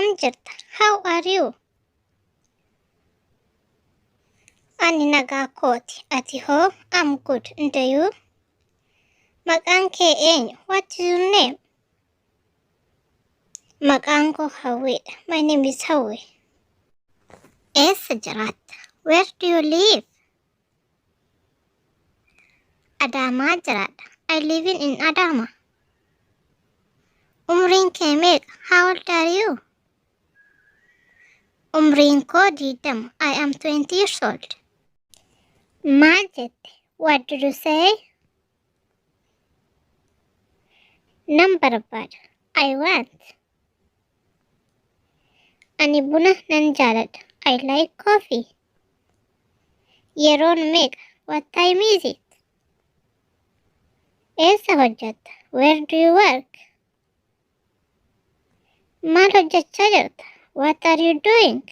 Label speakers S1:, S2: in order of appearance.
S1: akkam jirta? How are you? Ani nagaa kooti. Ati hoo? I'm good. And you? Maqaan kee eenyu? What is your name? Maqaan koo Hawweedha. My name is Hawwe. Eessa jiraatta? Where do you live? Adaamaa jiraadha. I live in Adama. Umriin kee meeqa? How old are you? Umriin koo 20. I am 20 years old. Maal jette? What did you say? Nan barbaada. I want. Ani buna nan jaaladha. I like coffee. Yeroon meeqa? What time is it? Eessa hojjetta? Where do you work? Maal hojjechaa jirta? What are you doing?